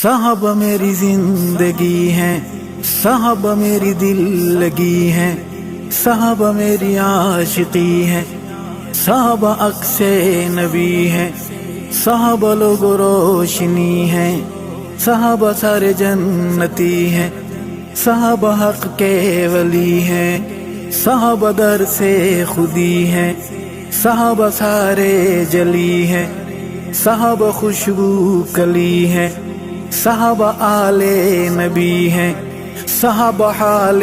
صحابہ میری زندگی ہیں، صحابہ میری دل لگی ہیں، صحابہ میری عاشقی ہیں، صحابہ عکس نبی ہیں، صحابہ لوگ روشنی ہیں، صحابہ سارے جنتی ہیں، صحابہ حق کے ولی ہیں، صحابہ در سے خودی ہیں، صحابہ سارے جلی ہیں، صحابہ خوشبو کلی ہیں، صحابہ آل نبی ہیں، صحابہ حال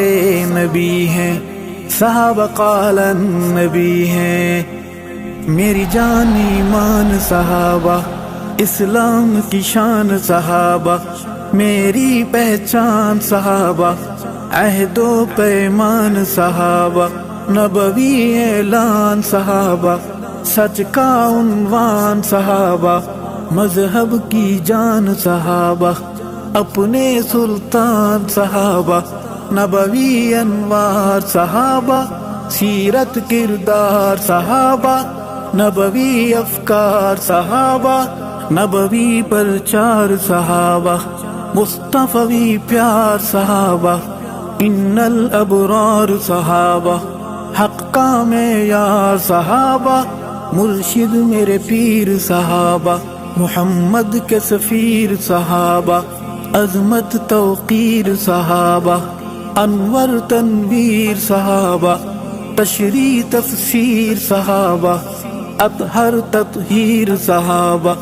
نبی ہیں، صحابہ قال نبی ہیں۔ میری جان ایمان صحابہ، اسلام کی شان صحابہ، میری پہچان صحابہ، عہد و پیمان صحابہ، نبوی اعلان صحابہ، سچ کا عنوان صحابہ، مذہب کی جان صحابہ، اپنے سلطان صحابہ، نبوی انوار صحابہ، سیرت کردار صحابہ، نبوی افکار صحابہ، نبوی پرچار صحابہ، مصطفی پیار صحابہ، ان الابرار صحابہ، حق کا معیار صحابہ، مرشد میرے پیر صحابہ، محمد کے سفیر صحابہ، عظمت توقیر صحابہ، انور تنویر صحابہ، تشریح تفسیر صحابہ، اطہر تطہیر صحابہ،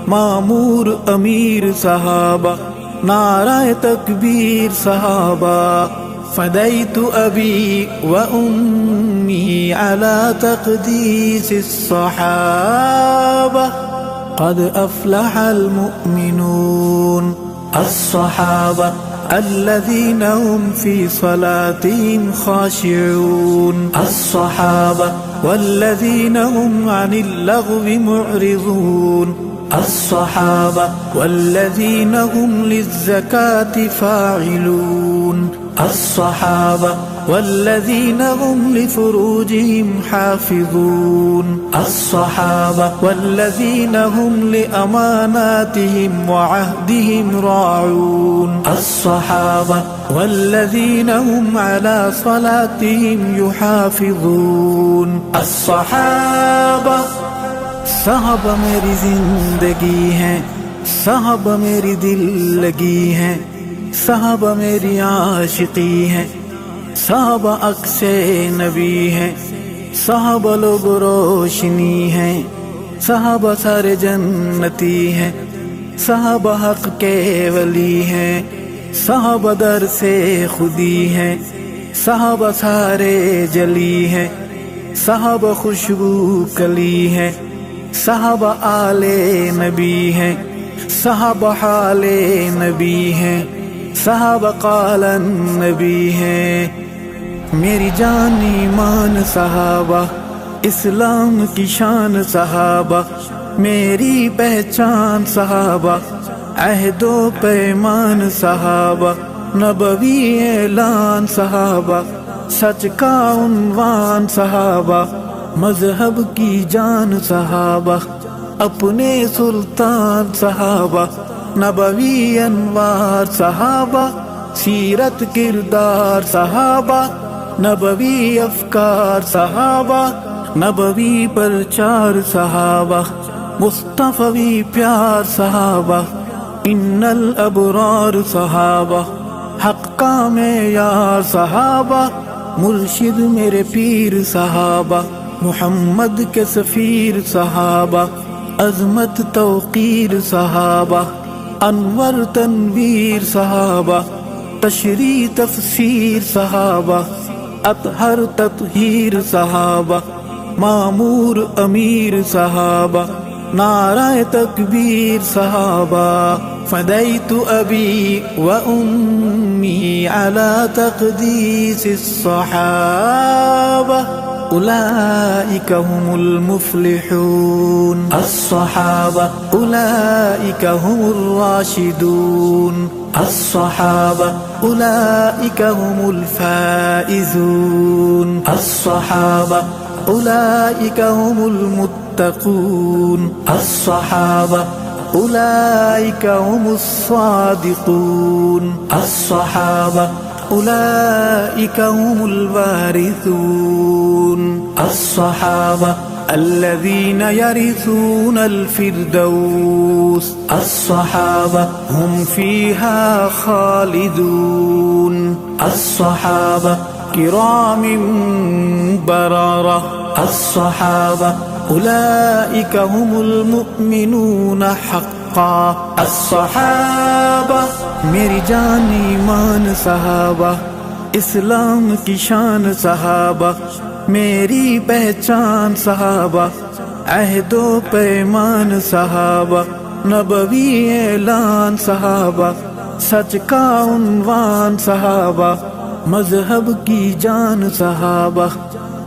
معمور امیر صحابہ، نعرہ تکبیر صحابہ، فدیت ابی و امی علی تقدیس الصحابہ، قد افلح المؤمنون، الصحابہ الذین هم فی صلاتهم خاشعون، الصحابہ والذین هم عن اللغو معرضون، الصحابہ والذین هم للزکاة فاعلون، الصحابہ والذین هم لفروجهم حافظون، الصحابہ والذین هم لأماناتهم وعهدهم راعون، الصحابہ والذین هم على صلاتهم يحافظون، الصحابہ۔ صحابہ میری زندگی ہیں، صحابہ میری دل لگی ہیں، صحابہ میری عاشقی ہیں، صحابہ عکس نبی ہیں، صحابہ لوگ روشنی ہیں، صحابہ سارے جنتی ہیں، صحابہ حق کے ولی ہیں، صحابہ در سے خودی ہیں، صحابہ سارے جلی ہیں، صحابہ خوشبو کلی ہیں، صحابہ آل نبی ہیں، صحابہ حال نبی ہیں، صحابہ قال نبی ہیں۔ میری جان ایمان صحابہ، اسلام کی شان صحابہ، میری پہچان صحابہ، عہد و پیمان صحابہ، نبوی اعلان صحابہ، سچ کا عنوان صحابہ، مذہب کی جان صحابہ، اپنے سلطان صحابہ، نبوی انوار صحابہ، سیرت کردار صحابہ، نبوی افکار صحابہ، نبوی پرچار صحابہ، مصطفی پیار صحابہ، ان الابرار صحابہ، حق کا معیار صحابہ، مرشد میرے پیر صحابہ، محمد کے سفیر صحابہ، عظمت توقیر صحابہ، انور تنویر صحابہ، تشریح تفسیر صحابہ، اطہر تطہیر صحابہ، معمور امیر صحابہ، نعرہ تکبیر صحابہ، فدیت ابی و امی علی تقدیس الصحابہ، اولئک هم المفلحون، الصحابہ اولئک هم الراشدون، الصحابہ اولئک هم الفائزون، الصحابہ اولئک هم المتقون، الصحابہ أولئك هم الصادقون الصحابة أولئك هم الوارثون الصحابة الذين يرثون الفردوس الصحابة هم فيها خالدون الصحابة كرام بررة الصحابة أولئك هم المؤمنون حقا الصحابة میری جان ایمان صحابہ اسلام کی شان صحابہ میری پہچان صحابہ عہد و پیمان صحابہ نبوی اعلان صحابہ سچ کا عنوان صحابہ مذہب کی جان صحابہ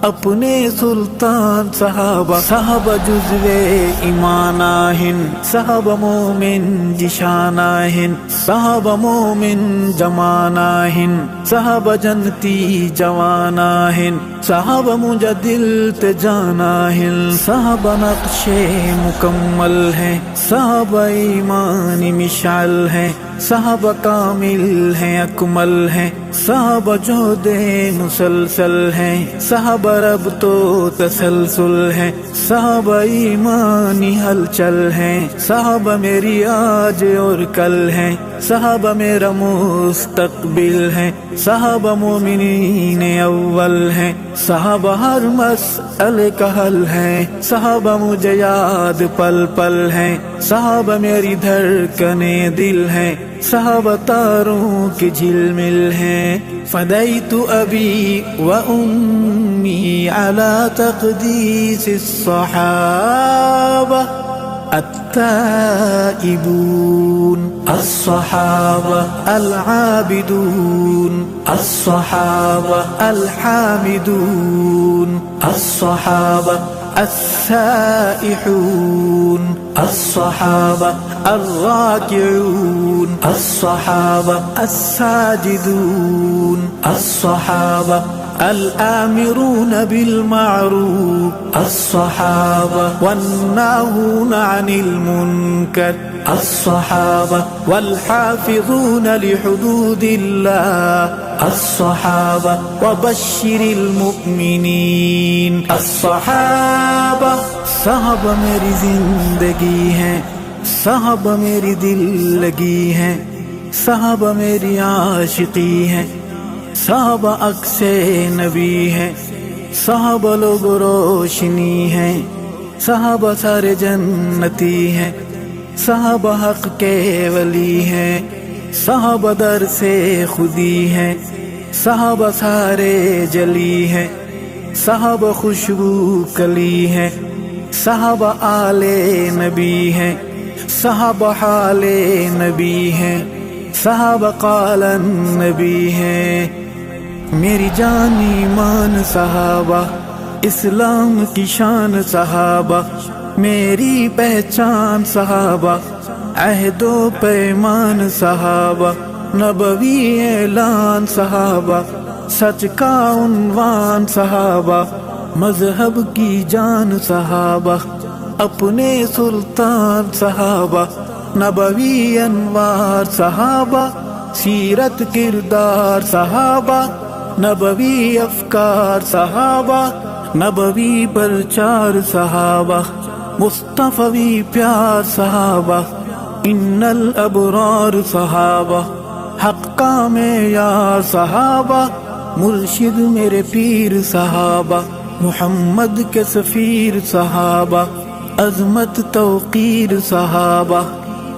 اپنے سلطان صحابہ صحابہ جزوے ایماناہن صحابہ مومن جشاناہن صحابہ مومن جماناہن صحابہ جنتی جواناہن صحابہ مجدل تجاناہن صحابہ نقش مکمل ہیں صحابہ ایمان مشعل ہیں صحابہ کامل ہیں اکمل ہیں صحابہ جہد مسلسل ہیں صحابہ رب تو تسلسل ہیں صحابہ ایمانی ہلچل ہیں صحابہ میری آج اور کل ہیں صحابہ میرا مستقبل ہیں صحابہ مومنین اول ہیں صحابہ ہر مسئلے کا حل ہیں صحابہ مجھے یاد پل پل ہیں صحابہ میری دھڑکنے دل ہیں صحابہ تاروں کی جھلمل ہیں فدیت ابی و امی علی تقدیس الصحابہ التائبون الصحابة العابدون الصحابة الحامدون الصحابة السائحون الصحابة الراكعون الصحابة الساجدون الصحابة الآمرون بالمعروف الصحابة والناهون عن المنكر الصحابة والحافظون لحدود الله الصحابة وبشر المؤمنين الصحابة صحابہ میری زندگی ہیں صحابہ میری دل لگی ہیں صحابہ میری عاشقی ہیں صحابہ عکس نبی ہیں صحابہ لوگ روشنی ہیں صحابہ سارے جنتی ہیں صحابہ حق کے ولی ہیں صحابہ در سے خودی ہیں صحابہ سارے جلی ہیں صحابہ خوشبو کلی ہیں صحابہ آل نبی ہیں صحابہ حال نبی ہیں صحابہ قال نبی ہیں میری جان ایمان صحابہ اسلام کی شان صحابہ میری پہچان صحابہ عہد و پیمان صحابہ نبوی اعلان صحابہ سچ کا عنوان صحابہ مذہب کی جان صحابہ اپنے سلطان صحابہ نبوی انوار صحابہ سیرت کردار صحابہ نبوی افکار صحابہ نبوی پرچار صحابہ مصطفی پیار صحابہ ان الابرار صحابہ حق کا معیار صحابہ مرشد میرے پیر صحابہ محمد کے سفیر صحابہ عظمت توقیر صحابہ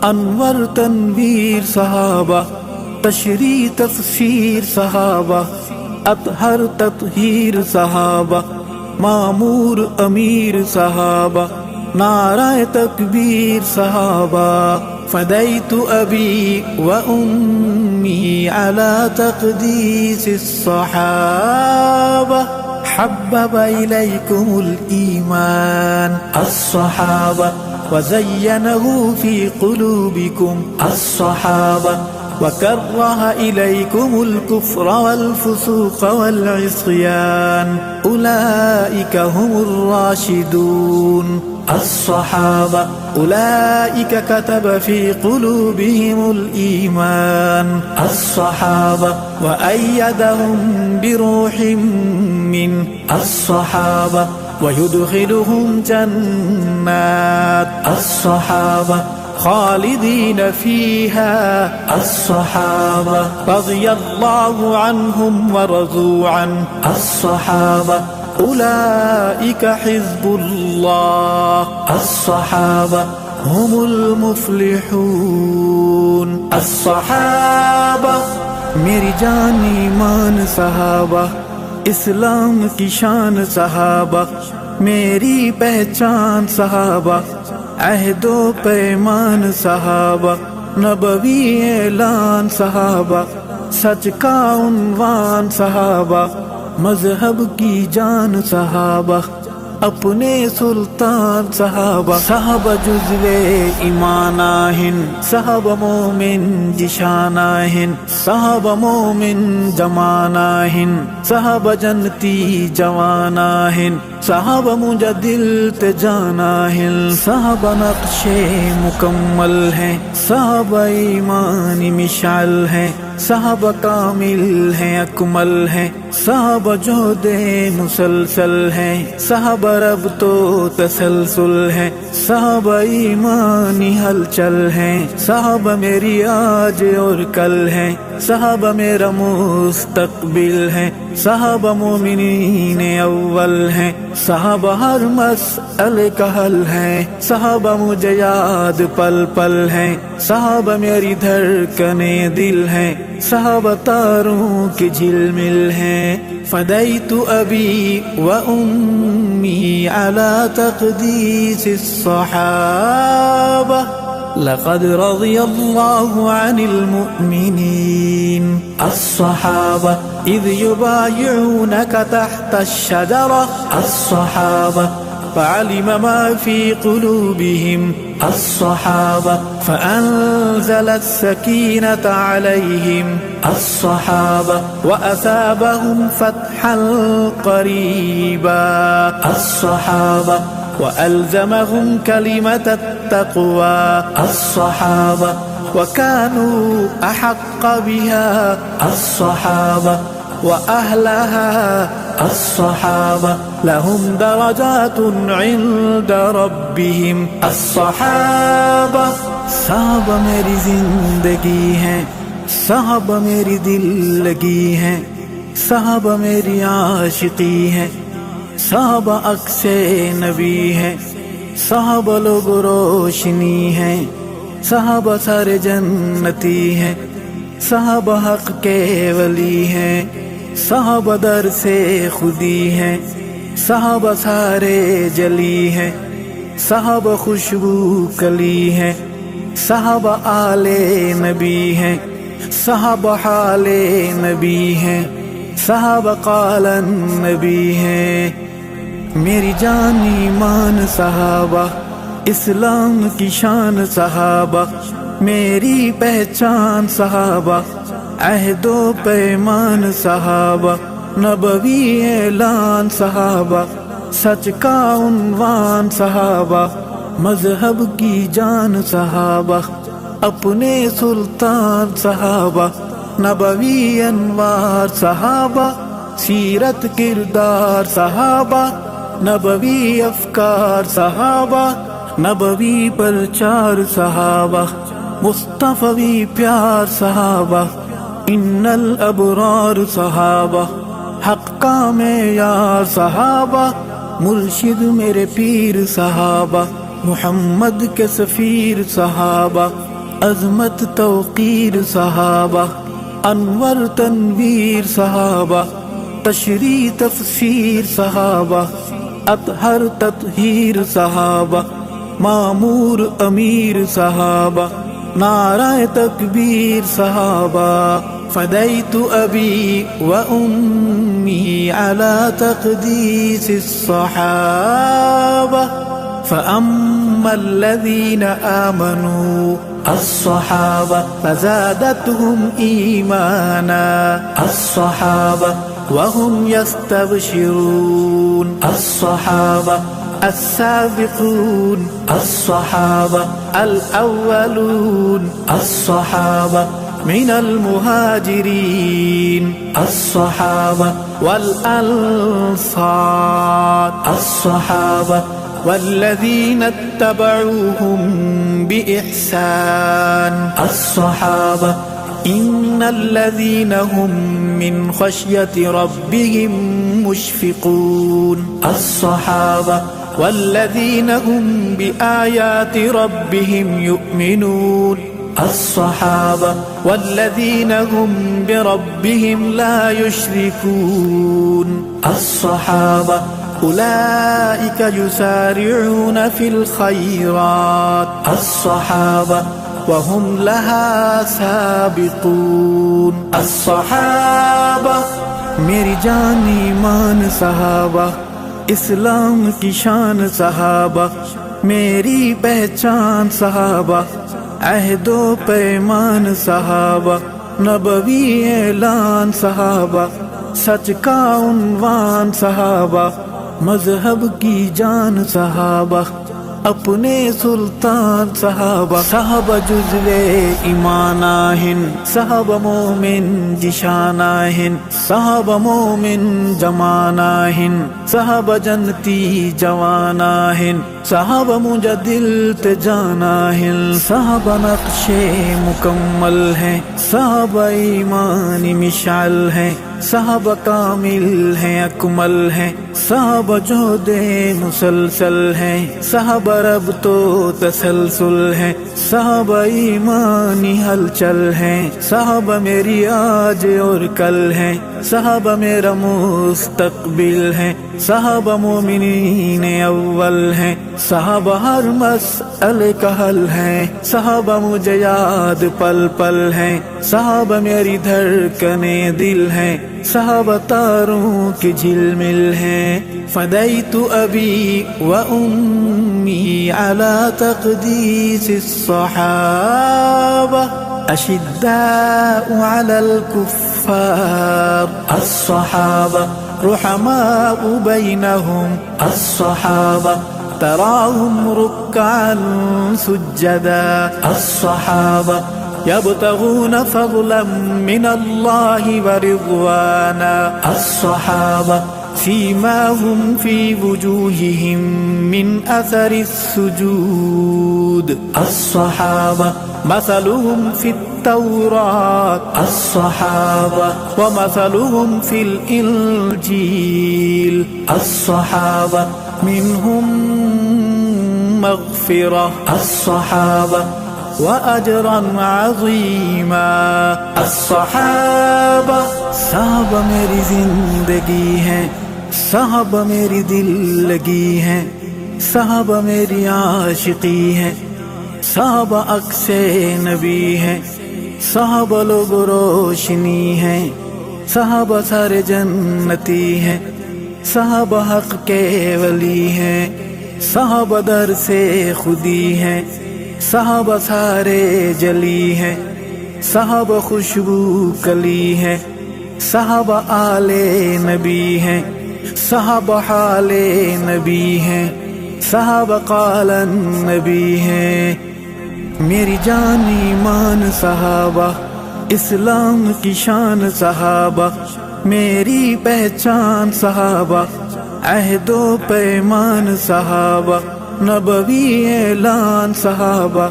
انور تنویر صحابہ تشریح تفسیر صحابہ اطہر تطہیر صحابہ معمور امیر صحابہ نعرہ تکبیر صحابہ فدیت ابی و امی علی تقدیس الصحابہ حبب الیکم الایمان الصحابہ وزینہ فی قلوبکم الصحابہ وكره إليكم الكفر والفسوق والعصيان أولئك هم الراشدون الصحابة أولئك كتب في قلوبهم الإيمان الصحابة وأيدهم بروح منه الصحابة ويدخلهم جنات الصحابة خالدين فيها الصحابة رضي الله عنهم ورضوا عنه الصحابة أولئك حزب الله الصحابة هم المفلحون الصحابة میری جان ایمان صحابہ اسلام کی شان صحابہ میری پہچان صحابہ عہد و پیمان صحابہ نبوی اعلان صحابہ سچ کا عنوان صحابہ مذہب کی جان صحابہ اپنے سلطان صحابہ صحابہ جزو ایمان آہن صحابہ مومن جشان آہن صحابہ مومن جمان آہن صحابہ جنتی جوان آہن صحابہ مجدل تجان آہن صحابہ نقش مکمل ہیں صحابہ ایمان مشعل ہیں صحابہ کامل ہیں اکمل ہیں صحابہ جہد مسلسل ہیں صحابہ رب تو تسلسل ہیں صحابہ ایمانی ہلچل ہیں صحابہ میری آج اور کل ہیں صحابہ میرا مستقبل ہیں صحابہ مومنین اول ہیں صحابہ ہر مسئلے کا حل ہیں صحابہ مجھے یاد پل پل ہیں صحابہ میری دھڑکنیں دل ہیں صحابہ تاروں کی جھلمل ہیں فدیت ابی و امی علی تقدیس الصحابہ لقد رضي الله عن المؤمنين الصحابة إذ يبايعونك تحت الشجرة الصحابة فعلم ما في قلوبهم الصحابة فأنزل السكينة عليهم الصحابة وأثابهم فتحا قريبا الصحابة وألزمهم كلمة التقوى الصحابة وكانوا أحق بها الصحابة وأهلها الصحابة لهم درجات عند ربهم الصحابة صحابہ میری زندگی ہیں صحابہ میری دل لگی ہیں صحابہ میری عاشقی ہیں صحابہ عکس نبی ہیں صحابہ لوگ روشنی ہیں صحابہ سارے جنتی ہیں صحابہ حق کے ولی ہیں صحابہ در سے خودی ہیں صحابہ سارے جلی ہیں صحابہ خوشبو کلی ہیں صحابہ آل نبی ہیں صحابہ حال نبی ہیں صحابہ قال نبی ہیں میری جان ایمان صحابہ اسلام کی شان صحابہ میری پہچان صحابہ عہد و پیمان صحابہ نبوی اعلان صحابہ سچ کا عنوان صحابہ مذہب کی جان صحابہ اپنے سلطان صحابہ نبوی انوار صحابہ سیرت کردار صحابہ نبوی افکار صحابہ نبوی پرچار صحابہ مصطفی پیار صحابہ ان الابرار صحابہ حق کا معیار صحابہ مرشد میرے پیر صحابہ محمد کے سفیر صحابہ عظمت توقیر صحابہ انور تنویر صحابہ تشریح تفسیر صحابہ اطہر تطہیر صحابہ معمور امیر صحابہ نعرہ تکبیر صحابہ فدیت ابی و امی علی تقدیس الصحابہ فأما الذين آمنوا الصحابة فزادتهم إيمانا الصحابة وهم يستبشرون الصحابة السابقون الصحابة الأولون الصحابة من المهاجرين الصحابة والأنصار الصحابة والذين اتبعوهم بإحسان الصحابة إن الذين هم من خشية ربهم مشفقون الصحابة والذين هم بآيات ربهم يؤمنون الصحابة والذين هم بربهم لا يشركون الصحابة أولئك يسارعون في الخيرات الصحابة وهم لها سابقون الصحابة میری جان ایمان صحابہ، اسلام کی شان صحابہ، میری پہچان صحابہ، عہد و پیمان صحابہ، نبوی اعلان صحابہ، سچ کا عنوان صحابہ، مذہب کی جان صحابہ، اپنے سلطان صحابہ، صحابہ جزوے ایماناہن، صحابہ مومن جشاناہن، صحابہ مومن جماناہن، صحابہ جنتی جواناہن، صحابہ مجدل تجاناہن، صحابہ نقش مکمل ہیں، صحابہ ایمان مشعل ہیں، صحابہ کامل ہیں اکمل ہیں، صحابہ جہد مسلسل ہیں، صحابہ رب تو تسلسل ہیں، صحابہ ایمانی ہلچل ہیں، صحابہ میری آج اور کل ہیں، صحابہ میرا مستقبل ہیں، صحابہ مومنین اول ہیں، صحابہ ہر مسئلے کا حل ہیں، صحابہ مجھے یاد پل پل ہیں، صحابہ میری دھڑکنے دل ہیں، صحابہ تاروں کی جھل مل ہیں، فدیت ابی و امی علی تقدیس الصحابہ اشداء علی الکفار الصحابہ رحماء بینہم الصحابہ تراہم رکعا سجدا الصحابہ يبتغون فضلا من الله ورضوانا الصحابة سيماهم في وجوههم من أثر السجود الصحابة مثلهم في التوراة الصحابة ومثلهم في الإنجيل الصحابة منهم مغفرة الصحابة وأجرا عظيما الصحابة صحابہ میری زندگی ہیں، صحابہ میری دل لگی ہیں، صحابہ میری عاشقی ہیں، صحابہ عکس نبی ہیں، صحابہ لوگ روشنی ہیں، صحابہ سارے جنتی ہیں، صحابہ حق کے ولی ہیں، صحابہ در سے خودی ہیں، صحابہ سارے جلی ہیں، صحابہ خوشبو کلی ہیں، صحابہ آل نبی ہیں، صحابہ حال نبی ہیں، صحابہ قال نبی ہیں، میری جان ایمان صحابہ، اسلام کی شان صحابہ، میری پہچان صحابہ، عہد و پیمان صحابہ، نبوی اعلان صحابہ،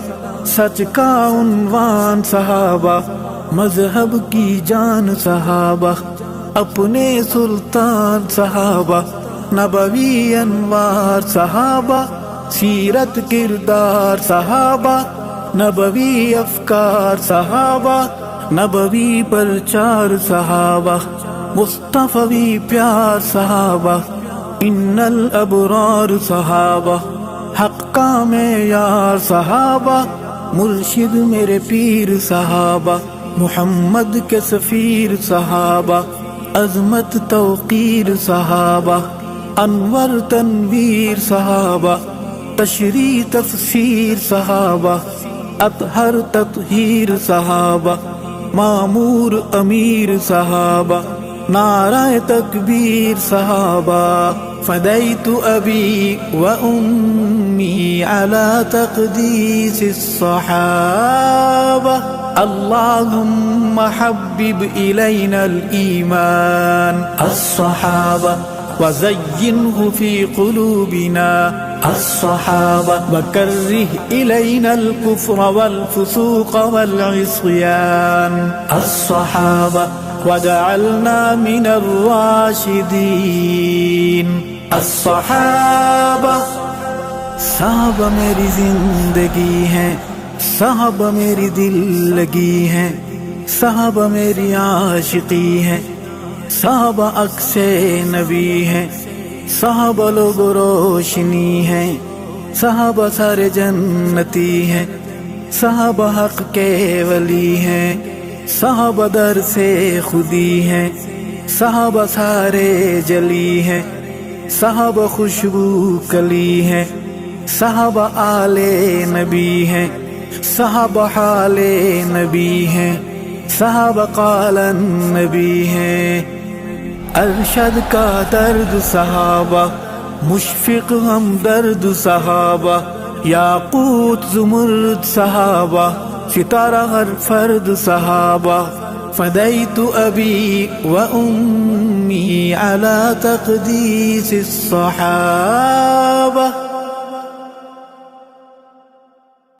سچ کا عنوان صحابہ، مذہب کی جان صحابہ، اپنے سلطان صحابہ، نبوی انوار صحابہ، سیرت کردار صحابہ، نبوی افکار صحابہ، نبوی پرچار صحابہ، مصطفی پیار صحابہ، ان الابرار صحابہ، حق کا معیار صحابہ، مرشد میرے پیر صحابہ، محمد کے سفیر صحابہ، عظمت توقیر صحابہ، انور تنویر صحابہ، تشریح تفسیر صحابہ، اطہر تطہیر صحابہ، معمور امیر صحابہ، نعرہ تکبیر صحابہ، فديت أبي وأمي على تقديس الصحابة اللهم حبب إلينا الإيمان الصحابة وزينه في قلوبنا الصحابة وكره إلينا الكفر والفسوق والعصيان الصحابة وجعلنا من الراشدين الصحابة صحابہ میری زندگی ہیں، صحابہ میری دل لگی ہیں، صحابہ میری عاشقی ہیں، صحابہ عکس نبی ہیں، صحابہ لوگ روشنی ہیں، صحابہ سارے جنتی ہیں، صحابہ حق کے ولی ہیں، صحابہ در سے خودی ہیں، صحابہ سارے جلی ہیں، صحابہ خوشبو کلی ہیں، صحابہ آل نبی ہیں، صحابہ حال نبی ہیں، صحابہ قال نبی ہیں۔ ارشد کا درد صحابہ، مشفق ہم درد صحابہ، یاقوت زمرد صحابہ، ستارہ ہر فرد صحابہ، فدیت ابی و امی علی تقدیس الصحابہ۔